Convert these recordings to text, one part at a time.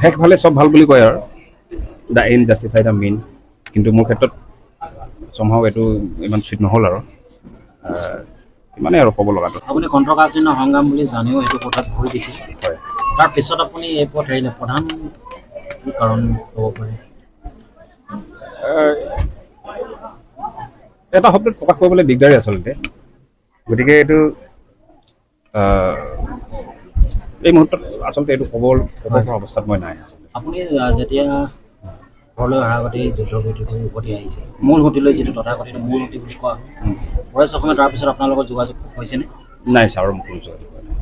শেষ ভালে চব ভাল বুলি কয় আৰু the and justify the mean কিন্তু মোৰ ক্ষেত্ৰত সম্ভৱ এইটো ইমান চুইট নহ'ল আৰু ইমানেই আৰু ক'ব লগাটো আপুনি কণ্ঠকালীন সংগ্ৰাম বুলি জানিও এইটো কথাত ভৰি দিছে হয় তাৰপিছত আপুনি এই পথ এৰিলে প্ৰধান কি কাৰণ ক'ব পাৰে এটা শব্দত প্ৰকাশ কৰিবলৈ দিগদাৰী আচলতে গতিকে এইটো এই মুহূৰ্তত আচলতে এইটো ক'ব পৰা অৱস্থাত মই নাই আপুনি যেতিয়া ঘৰলৈ অহাৰ আগতে যুদ্ধভূতি কৰি উভতি আহিছে মূল সুঁতিলৈ যিটো তথাকথিত মূল সুঁতি বুলি কোৱা পৰেশ অসমে তাৰপিছত আপোনাৰ লগত যোগাযোগ হৈছেনে নাই ছাৰৰ মুখত যোগাযোগ কৰা নাই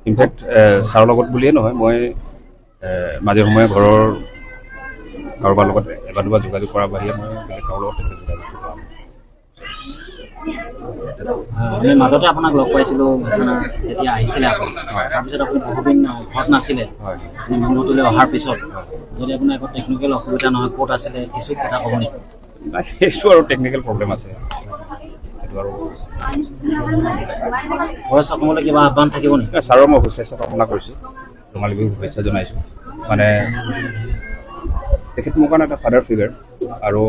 ইনফেক্ট ছাৰৰ লগত বুলিয়ে নহয় মই মাজে সময়ে ঘৰৰ কাৰোবাৰ লগত এবাৰ দুবাৰ যোগাযোগ কৰাৰ বাহিৰে মই বেলেগ কাৰোৰ লগত যোগাযোগ কৰা নাই আমি মাজতে আপোনাক লগ পাইছিলোঁ আপোনাৰ যেতিয়া আহিছিলে আপুনি তাৰপিছত আপুনি বহুদিন ঘৰত নাছিলে আপুনি মূল সুঁতিলৈ অহাৰ পিছত যদি আপোনাৰ একো টেকনিকেল অসুবিধা নহয় ক'ত আছিলে কিছু কথা ক'ব নেকি নাই সেইটো আৰু টেকনিকেল প্ৰব্লেম আছে সেইটো আৰু পৰেশ অসমলৈ কিবা আহ্বান থাকিব নেকি ছাৰৰ মই শুভেচ্ছা কামনা কৰিছোঁ ৰঙালী বিহুৰ শুভেচ্ছা জনাইছোঁ মানে তেখেত মোৰ কাৰণে এটা ফাদাৰ ফিগাৰ আৰু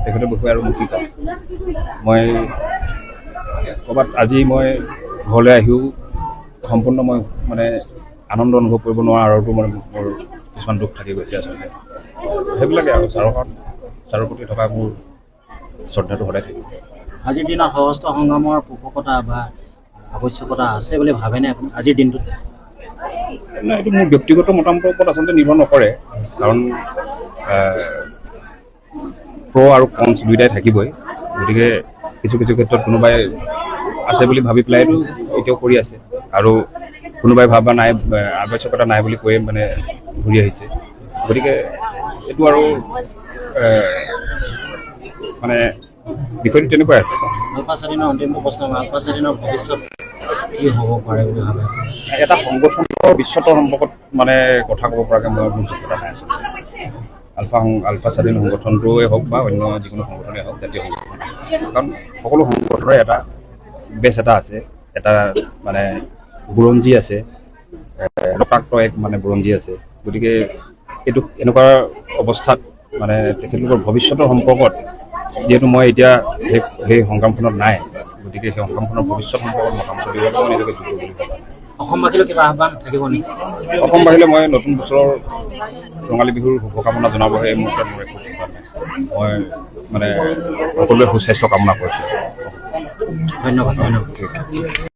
তেখেতৰ বিষয়ে আৰু মোক কি কওঁ মই ক'ৰবাত আজি মই ঘৰলৈ আহিও সম্পূৰ্ণ মই মানে আনন্দ অনুভৱ কৰিব নোৱাৰা আৰুতো মানে মোৰ কিছুমান দুখ থাকি গৈছে আচলতে সেইবিলাকে আৰু ছাৰৰ প্ৰতি থকা মোৰ শ্ৰদ্ধাটো সদায় থাকিব আজিৰ দিনত সশস্ত্ৰ সংগ্ৰামৰ পোষকতা বা আৱশ্যকতা আছে বুলি ভাবেনে আপুনি আজিৰ দিনটোত নাই এইটো মোৰ ব্যক্তিগত মতামতৰ ওপৰত আচলতে নিৰ্ভৰ নকৰে কাৰণ প্ৰ' আৰু কনছ দুয়োটাই থাকিবই গতিকে কিছু কিছু ক্ষেত্ৰত কোনোবাই আছে বুলি ভাবি পেলাইতো এতিয়াও কৰি আছে আৰু কোনোবাই ভাবা নাই আৱশ্যকতা নাই বুলি কৈয়ে মানে ঘূৰি আহিছে গতিকে এইটো আৰু মানে বিষয়টো তেনেকুৱাই আৰু আলফা স্বাধীনৰ অন্তিম প্ৰশ্ন আলফা স্বাধীনৰ ভৱিষ্যত কি হ'ব পাৰে বুলি ভাবে এটা সংগঠনৰ ভৱিষ্যতৰ সম্পৰ্কত মানে কথা ক'ব পৰাকৈ মই মোৰ যোগ্যতা নাই আচলতে আলফা স্বাধীন সংগঠনটোৱে হওক বা অন্য যিকোনো সংগঠনেই হওক জাতীয় সংগঠন কাৰণ সকলো সংগঠনৰে এটা বেছ এটা আছে এটা মানে বুৰঞ্জী আছে ৰক্তাক্ত এক মানে বুৰঞ্জী আছে গতিকে এইটো এনেকুৱা অৱস্থাত মানে তেখেতলোকৰ ভৱিষ্যতৰ সম্পৰ্কত যিহেতু মই এতিয়া সেই সংগ্ৰামখনত নাই গতিকে সেই সংগ্ৰামখনৰ ভৱিষ্যত সম্পৰ্কত মতামত দিবলৈ মই নিজকে যোগ্য বুলি ভাবোঁ অসমবাসীলৈ কিবা আহ্বান থাকিব নেকি অসমবাসীলৈ মই নতুন বছৰৰ ৰঙালী বিহুৰ শুভকামনা জনাবহে এই মুহূৰ্তত মোৰ একো ঠিকনা নাই মই মানে সকলোৱে সুস্বাস্থ্য কামনা কৰিছোঁ ধন্যবাদ